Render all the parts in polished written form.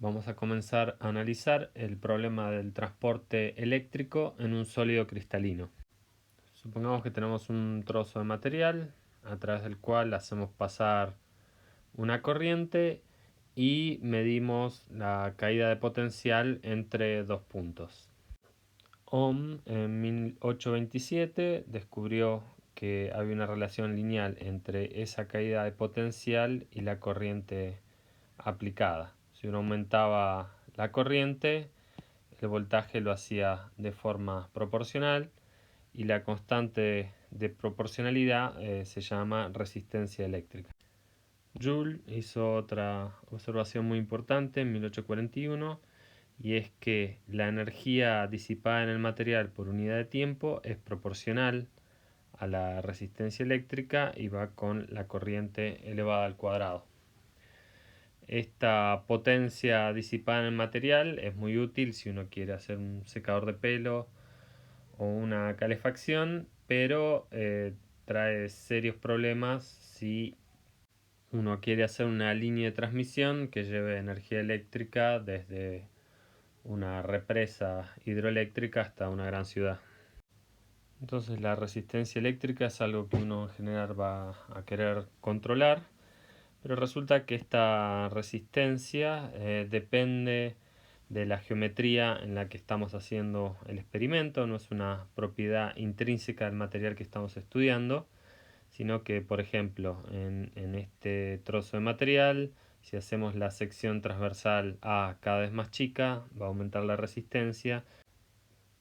vamos a comenzar a analizar el problema del transporte eléctrico en un sólido cristalino. Supongamos que tenemos un trozo de material a través del cual hacemos pasar una corriente y medimos la caída de potencial entre dos puntos. Ohm en 1827 descubrió que había una relación lineal entre esa caída de potencial y la corriente aplicada. Si uno aumentaba la corriente, el voltaje lo hacía de forma proporcional y la constante de proporcionalidad se llama resistencia eléctrica. Joule hizo otra observación muy importante en 1841 y es que la energía disipada en el material por unidad de tiempo es proporcional a la resistencia eléctrica y va con la corriente elevada al cuadrado. Esta potencia disipada en el material es muy útil si uno quiere hacer un secador de pelo o una calefacción, pero trae serios problemas si uno quiere hacer una línea de transmisión que lleve energía eléctrica desde una represa hidroeléctrica hasta una gran ciudad. Entonces la resistencia eléctrica es algo que uno en general va a querer controlar, pero resulta que esta resistencia depende de la geometría en la que estamos haciendo el experimento. No es una propiedad intrínseca del material que estamos estudiando, sino que, por ejemplo, en este trozo de material, si hacemos la sección transversal A cada vez más chica, va a aumentar la resistencia.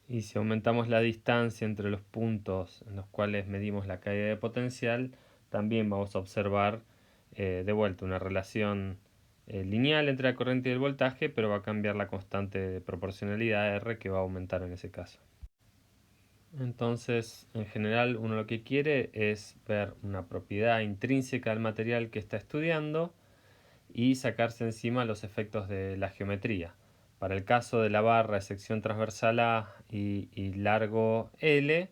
Y si aumentamos la distancia entre los puntos en los cuales medimos la caída de potencial, también vamos a observar de vuelta una relación lineal entre la corriente y el voltaje, pero va a cambiar la constante de proporcionalidad R, que va a aumentar en ese caso. Entonces, en general, uno lo que quiere es ver una propiedad intrínseca del material que está estudiando y sacarse encima los efectos de la geometría. Para el caso de la barra de sección transversal A y largo L,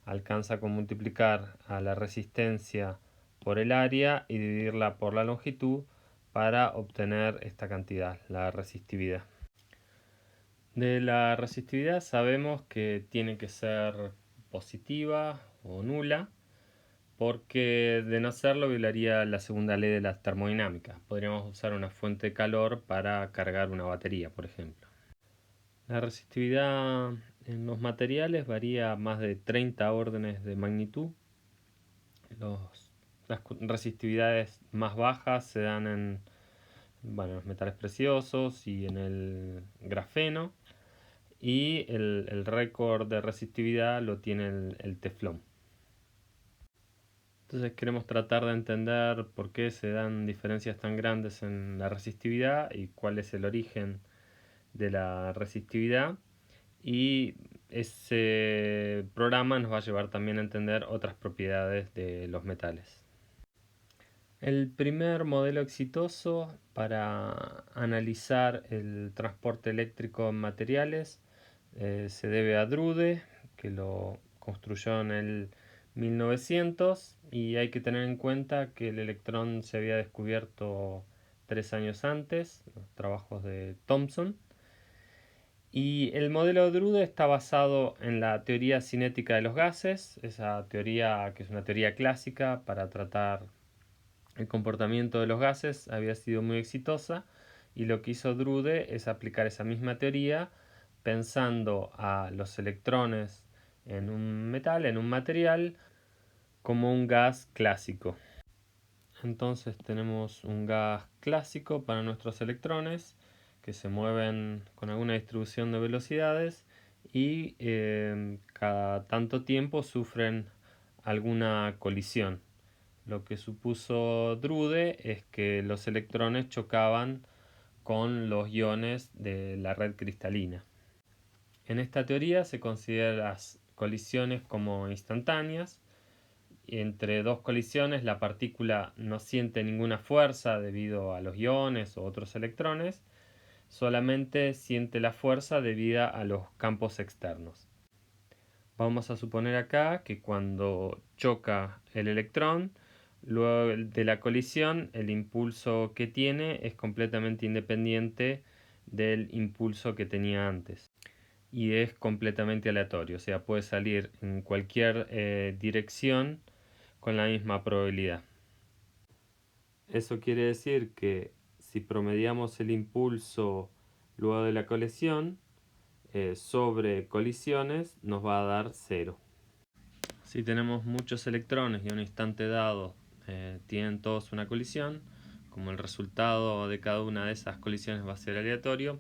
alcanza con multiplicar a la resistencia por el área y dividirla por la longitud para obtener esta cantidad, la resistividad. De la resistividad sabemos que tiene que ser positiva o nula, porque de no serlo violaría la segunda ley de la termodinámica. Podríamos usar una fuente de calor para cargar una batería, por ejemplo. La resistividad en los materiales varía a más de 30 órdenes de magnitud. Las resistividades más bajas se dan en los metales preciosos y en el grafeno. Y el récord de resistividad lo tiene el teflón. Entonces queremos tratar de entender por qué se dan diferencias tan grandes en la resistividad y cuál es el origen de la resistividad. Y ese programa nos va a llevar también a entender otras propiedades de los metales. El primer modelo exitoso para analizar el transporte eléctrico en materiales se debe a Drude, que lo construyó en el 1900, y hay que tener en cuenta que el electrón se había descubierto 3 años antes, los trabajos de Thomson. Y el modelo de Drude está basado en la teoría cinética de los gases, esa teoría que es una teoría clásica para tratar el comportamiento de los gases había sido muy exitosa, y lo que hizo Drude es aplicar esa misma teoría pensando a los electrones en un metal, en un material, como un gas clásico. Entonces tenemos un gas clásico para nuestros electrones que se mueven con alguna distribución de velocidades y cada tanto tiempo sufren alguna colisión. Lo que supuso Drude es que los electrones chocaban con los iones de la red cristalina. En esta teoría se consideran las colisiones como instantáneas. Entre dos colisiones la partícula no siente ninguna fuerza debido a los iones o otros electrones, solamente siente la fuerza debido a los campos externos. Vamos a suponer acá que cuando choca el electrón, luego de la colisión, el impulso que tiene es completamente independiente del impulso que tenía antes. Y es completamente aleatorio, o sea, puede salir en cualquier dirección con la misma probabilidad. Eso quiere decir que si promediamos el impulso luego de la colisión sobre colisiones, nos va a dar 0. Si tenemos muchos electrones y a un instante dado tienen todos una colisión, como el resultado de cada una de esas colisiones va a ser aleatorio,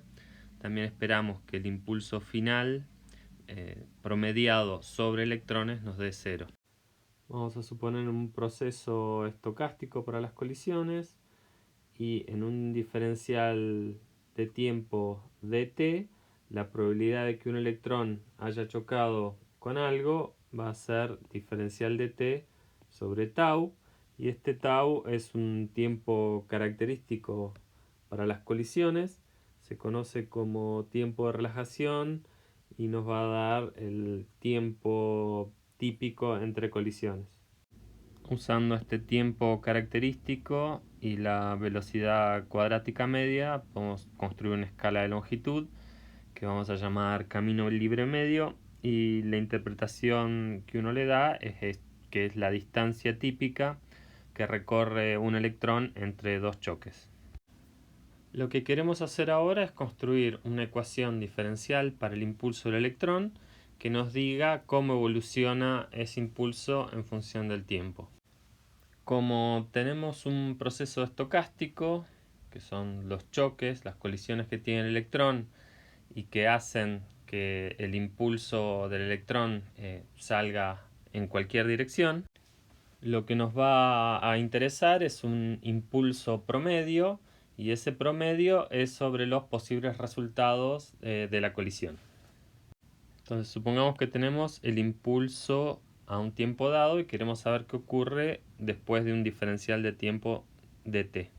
también esperamos que el impulso final promediado sobre electrones nos dé 0. Vamos a suponer un proceso estocástico para las colisiones y en un diferencial de tiempo dt, la probabilidad de que un electrón haya chocado con algo va a ser diferencial de t sobre tau, y este tau es un tiempo característico para las colisiones, se conoce como tiempo de relajación y nos va a dar el tiempo típico entre colisiones. Usando este tiempo característico y la velocidad cuadrática media, podemos construir una escala de longitud que vamos a llamar camino libre medio, y la interpretación que uno le da es que es la distancia típica que recorre un electrón entre dos choques. Lo que queremos hacer ahora es construir una ecuación diferencial para el impulso del electrón que nos diga cómo evoluciona ese impulso en función del tiempo. Como tenemos un proceso estocástico, que son los choques, las colisiones que tiene el electrón y que hacen que el impulso del electrón salga en cualquier dirección, lo que nos va a interesar es un impulso promedio, y ese promedio es sobre los posibles resultados de la colisión. Entonces supongamos que tenemos el impulso a un tiempo dado y queremos saber qué ocurre después de un diferencial de tiempo dt.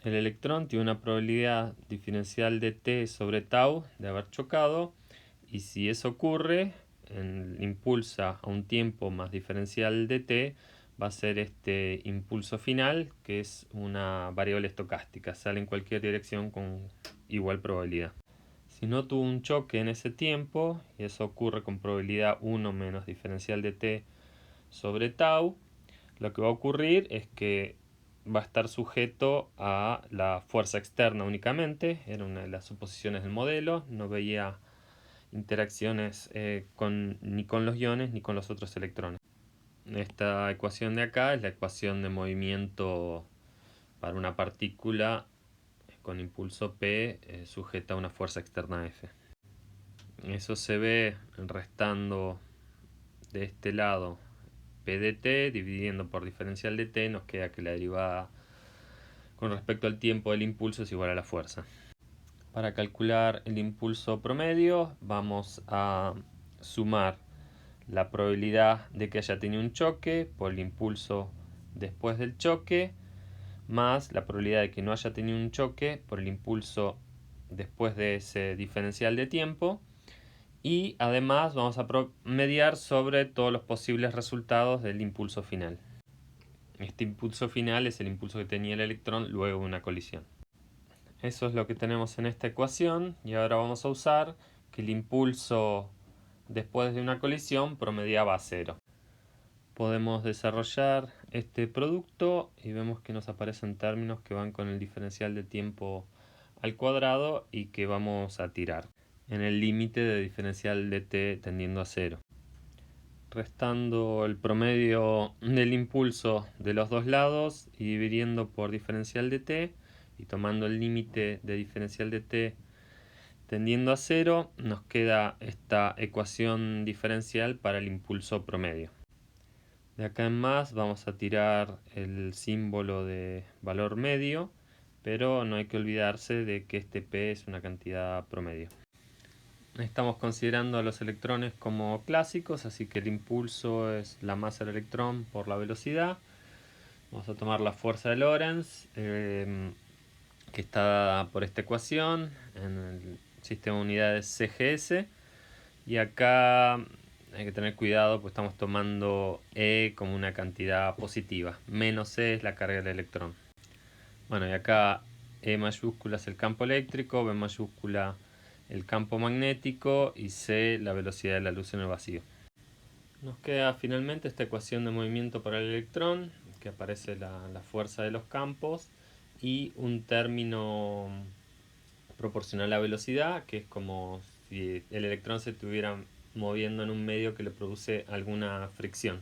El electrón tiene una probabilidad diferencial de t sobre tau de haber chocado, y si eso ocurre, impulsa a un tiempo más diferencial de t, va a ser este impulso final, que es una variable estocástica, sale en cualquier dirección con igual probabilidad. Si no tuvo un choque en ese tiempo, y eso ocurre con probabilidad 1 menos diferencial de t sobre tau, lo que va a ocurrir es que va a estar sujeto a la fuerza externa únicamente. Era una de las suposiciones del modelo, no veía interacciones ni con los iones ni con los otros electrones. Esta ecuación de acá es la ecuación de movimiento para una partícula con impulso P sujeta a una fuerza externa F. Eso se ve restando de este lado P de t, dividiendo por diferencial de t, nos queda que la derivada con respecto al tiempo del impulso es igual a la fuerza. Para calcular el impulso promedio vamos a sumar la probabilidad de que haya tenido un choque por el impulso después del choque, más la probabilidad de que no haya tenido un choque por el impulso después de ese diferencial de tiempo, y además vamos a promediar sobre todos los posibles resultados del impulso final. Este impulso final es el impulso que tenía el electrón luego de una colisión. Eso es lo que tenemos en esta ecuación, y ahora vamos a usar que el impulso después de una colisión promediaba a 0. Podemos desarrollar este producto y vemos que nos aparecen términos que van con el diferencial de tiempo al cuadrado y que vamos a tirar en el límite de diferencial de t tendiendo a 0. Restando el promedio del impulso de los dos lados y dividiendo por diferencial de t y tomando el límite de diferencial de t tendiendo a 0, nos queda esta ecuación diferencial para el impulso promedio. De acá en más vamos a tirar el símbolo de valor medio, pero no hay que olvidarse de que este P es una cantidad promedio. Estamos considerando a los electrones como clásicos, así que el impulso es la masa del electrón por la velocidad. Vamos a tomar la fuerza de Lorentz, que está dada por esta ecuación en el sistema de unidades CGS. Y acá hay que tener cuidado, pues estamos tomando E como una cantidad positiva. Menos E es la carga del electrón. Bueno, y acá E mayúscula es el campo eléctrico, B mayúscula el campo magnético y C la velocidad de la luz en el vacío. Nos queda finalmente esta ecuación de movimiento para el electrón, que aparece la fuerza de los campos, y un término proporcional a la velocidad, que es como si el electrón se estuviera moviendo en un medio que le produce alguna fricción.